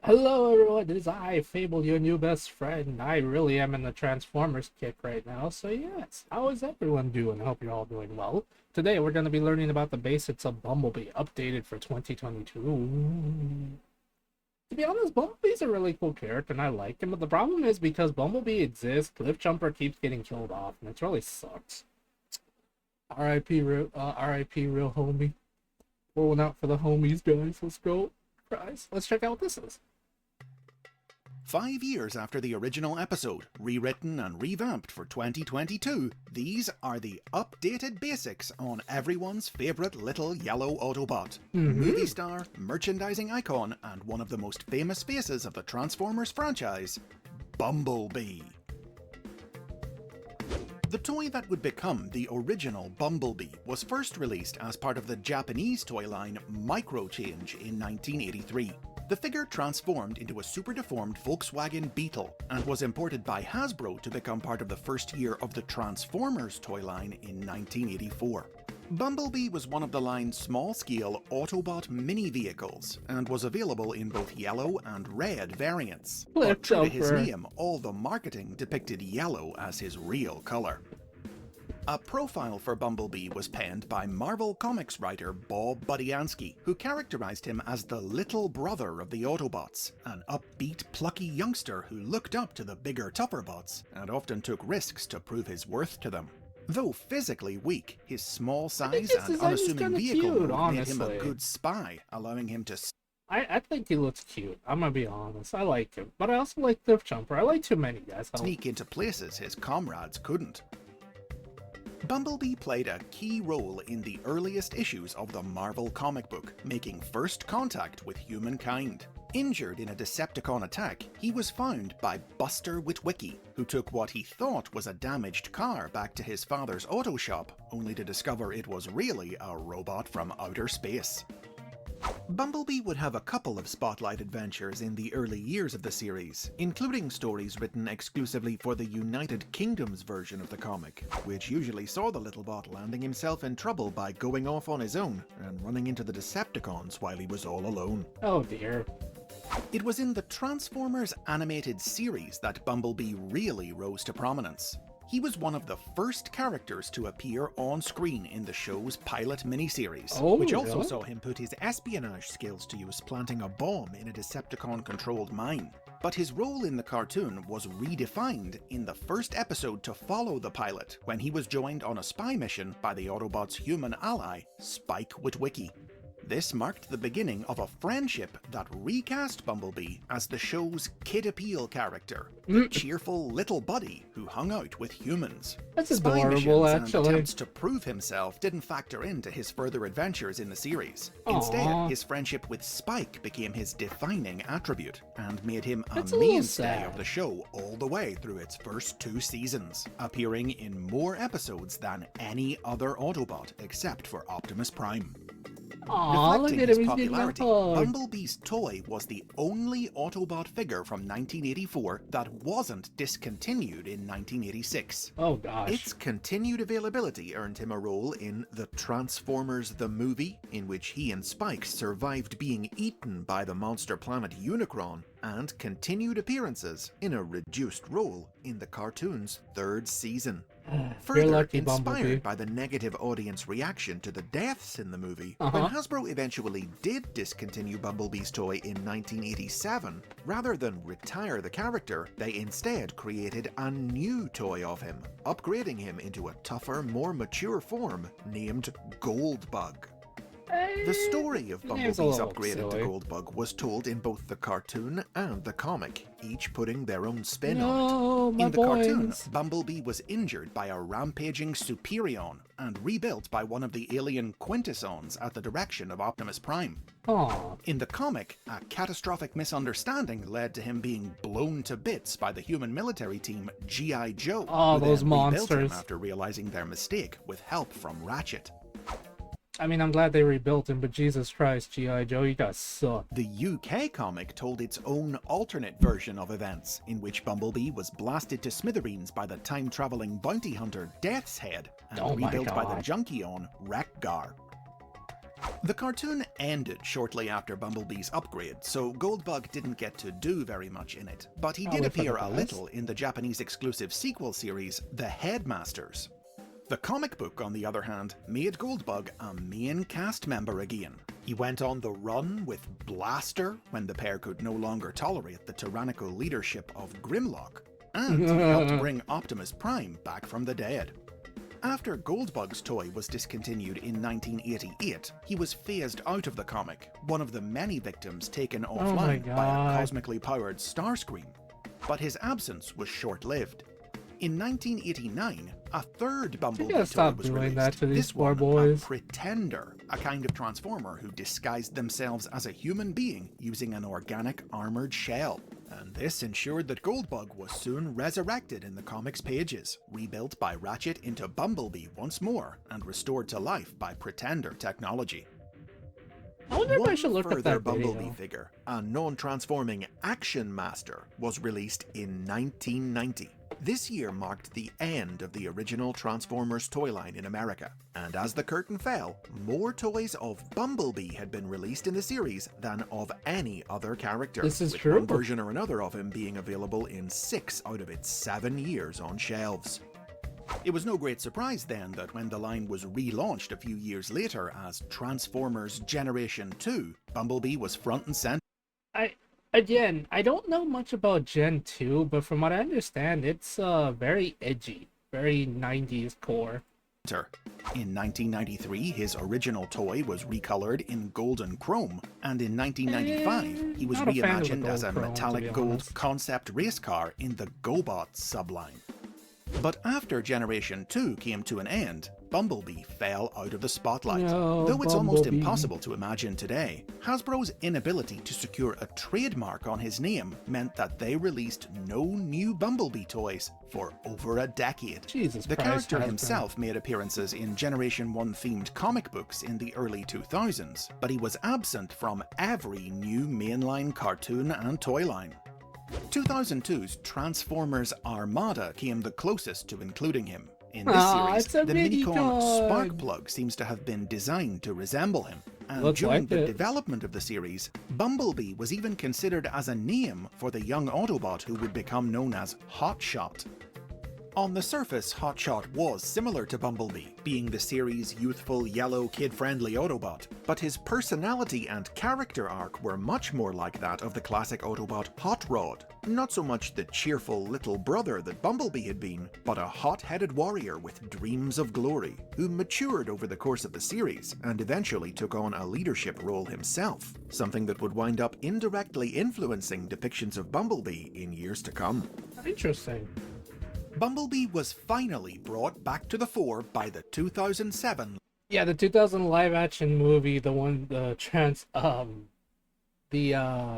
Hello everyone, it is I, Fable, your new best friend. I really am in the Transformers kick right now, so yes, how is everyone doing? I hope you're all doing well. Today we're going to be learning about the basics of Bumblebee, updated for 2022. To be honest, Bumblebee's a really cool character and I like him, but the problem is because Bumblebee exists, Cliffjumper keeps getting killed off, and it really sucks. R.I.P. real homie. Pour one out for the homies, guys. Let's go. Guys, let's check out what this is. 5 years after the original episode, rewritten and revamped for 2022, these are the updated basics on everyone's favourite little yellow Autobot. Movie star, merchandising icon, and one of the most famous faces of the Transformers franchise, Bumblebee. The toy that would become the original Bumblebee was first released as part of the Japanese toy line Microchange in 1983. The figure transformed into a super-deformed Volkswagen Beetle and was imported by Hasbro to become part of the first year of the Transformers toy line in 1984. Bumblebee was one of the line's small-scale Autobot mini-vehicles and was available in both yellow and red variants. But true to his name, all the marketing depicted yellow as his real colour. A profile for Bumblebee was penned by Marvel Comics writer Bob Budiansky, who characterized him as the little brother of the Autobots, an upbeat, plucky youngster who looked up to the bigger, tougher bots and often took risks to prove his worth to them. Though physically weak, his small size and unassuming vehicle made him a good spy, allowing him to I think he looks cute. I'm gonna be honest. I like him. But I also like Cliffjumper. I like too many guys. Sneak into places his comrades couldn't. Bumblebee played a key role in the earliest issues of the Marvel comic book, making first contact with humankind. Injured in a Decepticon attack, he was found by Buster Witwicky, who took what he thought was a damaged car back to his father's auto shop, only to discover it was really a robot from outer space. Bumblebee would have a couple of spotlight adventures in the early years of the series, including stories written exclusively for the United Kingdom's version of the comic, which usually saw the little bot landing himself in trouble by going off on his own and running into the Decepticons while he was all alone. Oh dear. It was in the Transformers animated series that Bumblebee really rose to prominence. He was one of the first characters to appear on screen in the show's pilot miniseries, which also saw him put his espionage skills to use planting a bomb in a Decepticon-controlled mine. But his role in the cartoon was redefined in the first episode to follow the pilot, when he was joined on a spy mission by the Autobots' human ally, Spike Witwicky. This marked the beginning of a friendship that recast Bumblebee as the show's kid appeal character, the cheerful little buddy who hung out with humans. That's adorable, actually. And attempts to prove himself didn't factor into his further adventures in the series. Instead, his friendship with Spike became his defining attribute and made him a mainstay of the show all the way through its first 2 seasons, appearing in more episodes than any other Autobot except for Optimus Prime. Reflecting his popularity, Bumblebee's toy was the only Autobot figure from 1984 that wasn't discontinued in 1986. Oh gosh. Its continued availability earned him a role in The Transformers the Movie, in which he and Spike survived being eaten by the monster planet Unicron, and continued appearances in a reduced role in the cartoon's 3rd season. Further, inspired by the negative audience reaction to the deaths in the movie, when Hasbro eventually did discontinue Bumblebee's toy in 1987, rather than retire the character, they instead created a new toy of him, upgrading him into a tougher, more mature form named Goldbug. The story of Bumblebee's upgrade into Goldbug was told in both the cartoon and the comic, each putting their own spin on it. In the cartoon, Bumblebee was injured by a rampaging Superion and rebuilt by one of the alien Quintessons at the direction of Optimus Prime. In the comic, a catastrophic misunderstanding led to him being blown to bits by the human military team G.I. Joe, who those then monsters. rebuilt him after realizing their mistake with help from Ratchet. I mean, I'm glad they rebuilt him, but Jesus Christ, G.I. Joe, you guys suck. The UK comic told its own alternate version of events, in which Bumblebee was blasted to smithereens by the time-traveling bounty hunter Death's Head and rebuilt by the Junkion Wreck-Gar. The cartoon ended shortly after Bumblebee's upgrade, so Goldbug didn't get to do very much in it, but he did Probably for the appear a best. little in the Japanese exclusive sequel series, The Headmasters. The comic book, on the other hand, made Goldbug a main cast member again. He went on the run with Blaster when the pair could no longer tolerate the tyrannical leadership of Grimlock, and he helped bring Optimus Prime back from the dead. After Goldbug's toy was discontinued in 1988, he was phased out of the comic, one of the many victims taken offline by a cosmically powered Starscream. But his absence was short-lived. In 1989, a third Bumblebee toy was released, this one a Pretender, a kind of transformer who disguised themselves as a human being using an organic armored shell. And this ensured that Goldbug was soon resurrected in the comics pages, rebuilt by Ratchet into Bumblebee once more, and restored to life by Pretender technology. I wonder if I should look One up that further Bumblebee video. figure, a non-transforming Action Master, was released in 1990. This year marked the end of the original Transformers toy line in America, and as the curtain fell, more toys of Bumblebee had been released in the series than of any other character, This is with true. one version or another of him being available in 6 out of its 7 years on shelves. It was no great surprise then that when the line was relaunched a few years later as Transformers Generation 2, Bumblebee was front and center. Again, I don't know much about Gen 2, but from what I understand, it's very edgy, very 90s core. In 1993, his original toy was recolored in golden chrome, and in 1995, he was Not a fan of the reimagined as a gold chrome, to metallic be gold honest. concept race car in the GoBot subline. But after Generation 2 came to an end, Bumblebee fell out of the spotlight. No, Though it's almost Bumblebee. impossible to imagine today, Hasbro's inability to secure a trademark on his name meant that they released no new Bumblebee toys for over a decade. Jesus The Christ, character Hasbro. himself made appearances in Generation 1 themed comic books in the early 2000s, but he was absent from every new mainline cartoon and toy line. 2002's Transformers Armada came the closest to including him. In this It's a series, the mini-con. Minicon Sparkplug seems to have been designed to resemble him, and Looks during like the it. development of the series, Bumblebee was even considered as a name for the young Autobot who would become known as Hotshot. On the surface, Hotshot was similar to Bumblebee, being the series' youthful, yellow, kid-friendly Autobot, but his personality and character arc were much more like that of the classic Autobot Hot Rod. Not so much the cheerful little brother that Bumblebee had been, but a hot-headed warrior with dreams of glory, who matured over the course of the series and eventually took on a leadership role himself, something that would wind up indirectly influencing depictions of Bumblebee in years to come. Interesting. Bumblebee was finally brought back to the fore by the 2007 Yeah, the 2000 live action movie, the one,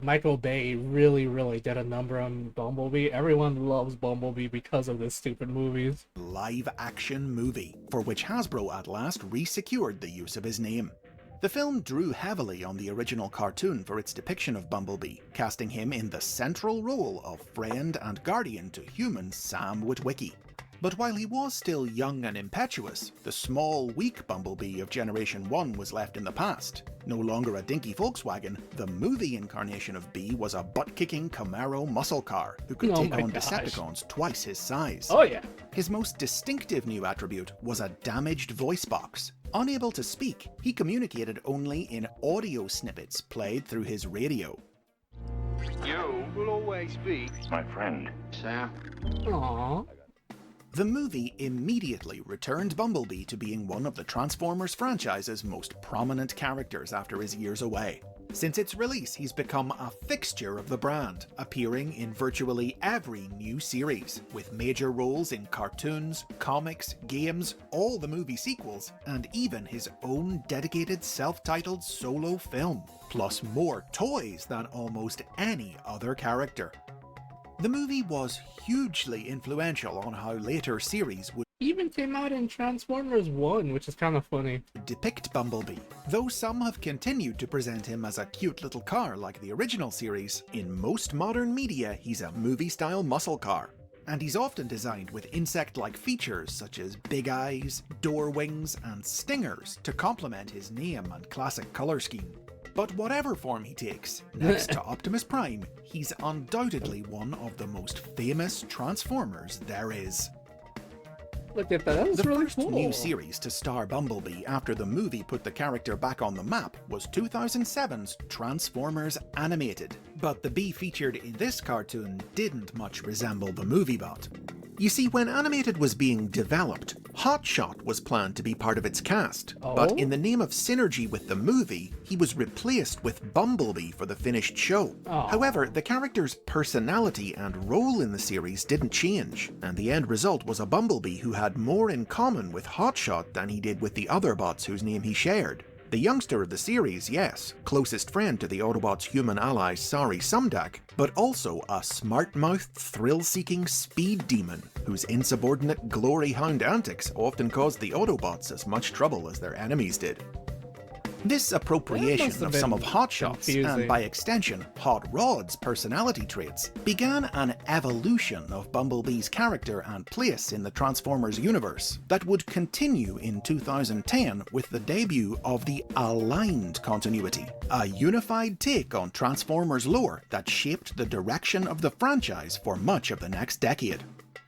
Michael Bay really did a number on Bumblebee. Everyone loves Bumblebee because of this stupid movies. live-action movie, for which Hasbro at last re-secured the use of his name. The film drew heavily on the original cartoon for its depiction of Bumblebee, casting him in the central role of friend and guardian to human Sam Witwicky. But while he was still young and impetuous, the small, weak Bumblebee of Generation 1 was left in the past. No longer a dinky Volkswagen, the movie incarnation of Bee was a butt-kicking Camaro muscle car who could Oh take my on gosh. Decepticons twice his size. Oh yeah. His most distinctive new attribute was a damaged voice box. Unable to speak, he communicated only in audio snippets played through his radio. You will always be my friend. Sam. Aww. The movie immediately returned Bumblebee to being one of the Transformers franchise's most prominent characters after his years away. Since its release, he's become a fixture of the brand, appearing in virtually every new series, with major roles in cartoons, comics, games, all the movie sequels, and even his own dedicated self-titled solo film, plus more toys than almost any other character. The movie was hugely influential on how later series would Even came out in Transformers 1, which is kind of funny. depict Bumblebee. Though some have continued to present him as a cute little car like the original series, in most modern media he's a movie-style muscle car. and he's often designed with insect-like features such as big eyes, door wings, and stingers to complement his name and classic colour scheme. But whatever form he takes, next to Optimus Prime, he's undoubtedly one of the most famous Transformers there is. Look at that, that was The really first cool. new series to star Bumblebee after the movie put the character back on the map was 2007's Transformers Animated, but the bee featured in this cartoon didn't much resemble the movie bot. You see, when Animated was being developed, Hotshot was planned to be part of its cast, but in the name of synergy with the movie, he was replaced with Bumblebee for the finished show. However, the character's personality and role in the series didn't change, and the end result was a Bumblebee who had more in common with Hotshot than he did with the other bots whose name he shared. The youngster of the series, yes, closest friend to the Autobots' human ally Sari Sumdak, but also a smart-mouthed, thrill-seeking speed demon, whose insubordinate glory hound antics often caused the Autobots as much trouble as their enemies did. This appropriation of some of Hotshot's, and by extension, Hot Rod's personality traits, began an evolution of Bumblebee's character and place in the Transformers universe that would continue in 2010 with the debut of the Aligned continuity, a unified take on Transformers lore that shaped the direction of the franchise for much of the next decade.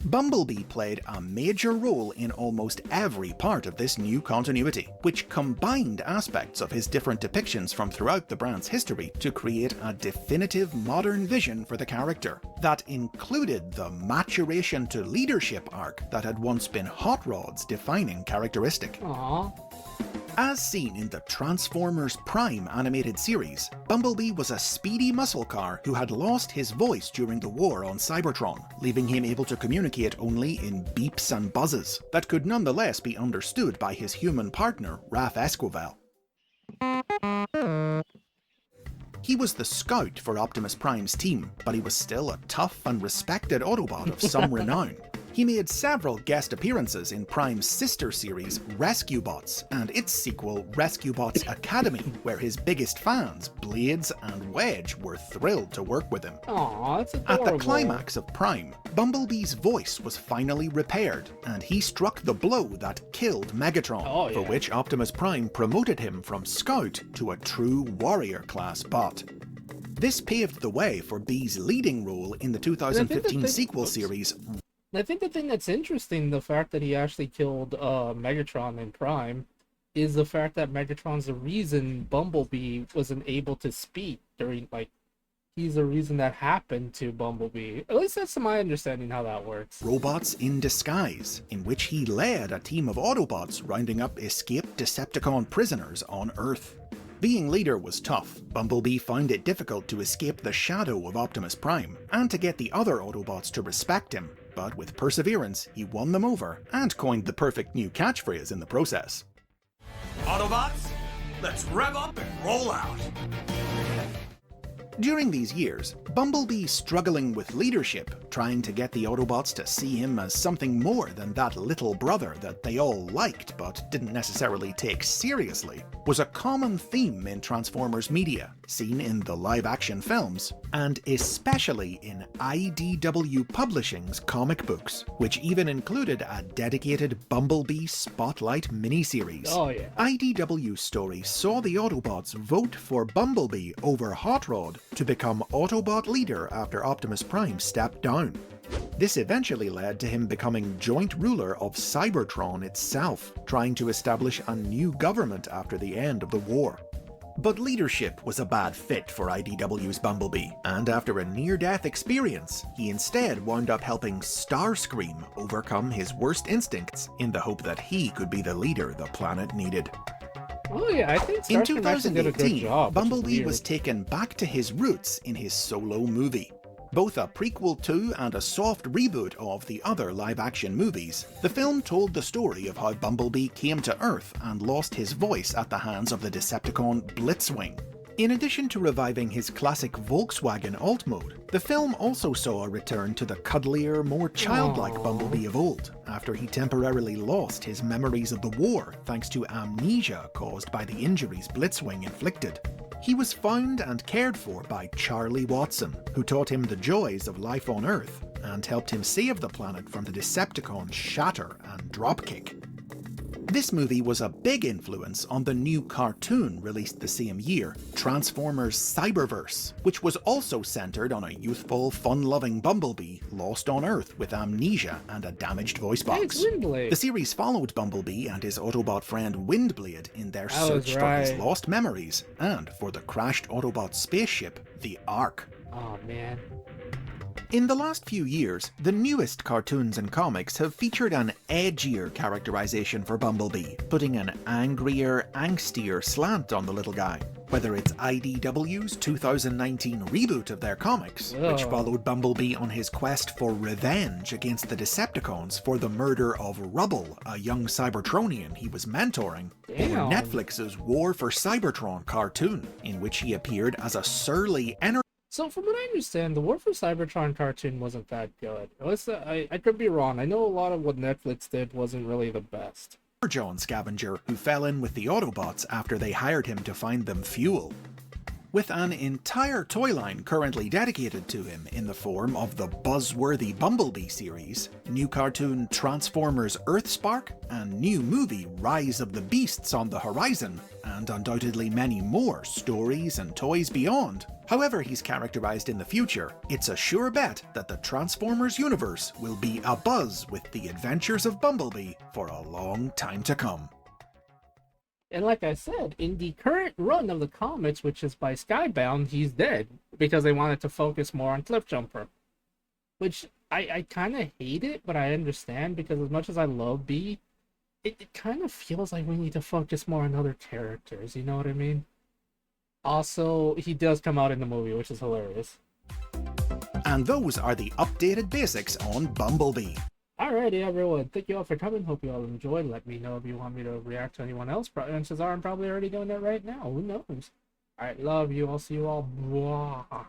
Bumblebee played a major role in almost every part of this new continuity, which combined aspects of his different depictions from throughout the brand's history to create a definitive modern vision for the character that included the maturation to leadership arc that had once been Hot Rod's defining characteristic. As seen in the Transformers Prime animated series, Bumblebee was a speedy muscle car who had lost his voice during the war on Cybertron, leaving him able to communicate only in beeps and buzzes that could nonetheless be understood by his human partner, Raph Esquivel. He was the scout for Optimus Prime's team, but he was still a tough and respected Autobot of some renown. He made several guest appearances in Prime's sister series, Rescue Bots, and its sequel, Rescue Bots Academy, where his biggest fans, Blades and Wedge, were thrilled to work with him. That's adorable. At the climax of Prime, Bumblebee's voice was finally repaired, and he struck the blow that killed Megatron, for which Optimus Prime promoted him from Scout to a true warrior-class bot. This paved the way for Bee's leading role in the 2015 sequel series. I think the thing that's interesting, the fact that he actually killed Megatron in Prime, is the fact that Megatron's the reason Bumblebee wasn't able to speak during, like, he's the reason that happened to Bumblebee. At least that's my understanding how that works. Robots in Disguise, in which he led a team of Autobots rounding up escaped Decepticon prisoners on Earth. Being leader was tough. Bumblebee found it difficult to escape the shadow of Optimus Prime, and to get the other Autobots to respect him. But with perseverance, he won them over, and coined the perfect new catchphrase in the process. Autobots, let's rev up and roll out! During these years, Bumblebee struggling with leadership, trying to get the Autobots to see him as something more than that little brother that they all liked but didn't necessarily take seriously, was a common theme in Transformers media, seen in the live-action films, and especially in IDW Publishing's comic books, which even included a dedicated Bumblebee Spotlight miniseries. IDW stories saw the Autobots vote for Bumblebee over Hot Rod to become Autobot leader after Optimus Prime stepped down. This eventually led to him becoming joint ruler of Cybertron itself, trying to establish a new government after the end of the war. But leadership was a bad fit for IDW's Bumblebee, and after a near-death experience, he instead wound up helping Starscream overcome his worst instincts in the hope that he could be the leader the planet needed. I think in Starscream actually did a good 2018, job. Bumblebee was taken back to his roots in his solo movie. Both a prequel to and a soft reboot of the other live-action movies, the film told the story of how Bumblebee came to Earth and lost his voice at the hands of the Decepticon Blitzwing. In addition to reviving his classic Volkswagen alt mode, the film also saw a return to the cuddlier, more childlike Bumblebee of old, after he temporarily lost his memories of the war thanks to amnesia caused by the injuries Blitzwing inflicted. He was found and cared for by Charlie Watson, who taught him the joys of life on Earth and helped him save the planet from the Decepticons' shatter and dropkick. This movie was a big influence on the new cartoon released the same year, Transformers Cyberverse, which was also centred on a youthful, fun-loving Bumblebee lost on Earth with amnesia and a damaged voice box. Hey, it's Windblade. The series followed Bumblebee and his Autobot friend Windblade in their search for his right. lost memories and for the crashed Autobot spaceship, the Ark. Oh man. In the last few years, the newest cartoons and comics have featured an edgier characterization for Bumblebee, putting an angrier, angstier slant on the little guy. Whether it's IDW's 2019 reboot of their comics, which followed Bumblebee on his quest for revenge against the Decepticons for the murder of Rubble, a young Cybertronian he was mentoring, or Netflix's War for Cybertron cartoon, in which he appeared as a surly, So from what I understand, the War for Cybertron cartoon wasn't that good. I could be wrong. I know a lot of what Netflix did wasn't really the best. John scavenger who fell in with the Autobots after they hired him to find them fuel. With an entire toy line currently dedicated to him in the form of the buzzworthy Bumblebee series, new cartoon Transformers Earthspark, and new movie Rise of the Beasts on the horizon, and undoubtedly many more stories and toys beyond. However he's characterized in the future, it's a sure bet that the Transformers universe will be abuzz with the adventures of Bumblebee for a long time to come. And like I said, in the current run of the comics, which is by Skybound, he's dead because they wanted to focus more on Cliffjumper. Which I kind of hate it, but I understand because as much as I love Bee, it kind of feels like we need to focus more on other characters, you know what I mean? Also, he does come out in the movie, which is hilarious. And those are the updated basics on Bumblebee. Alrighty, everyone. Thank you all for coming. Hope you all enjoyed. Let me know if you want me to react to anyone else. Chances are I'm probably already doing that right now. Who knows? Alright, love you. I'll see you all. Bye.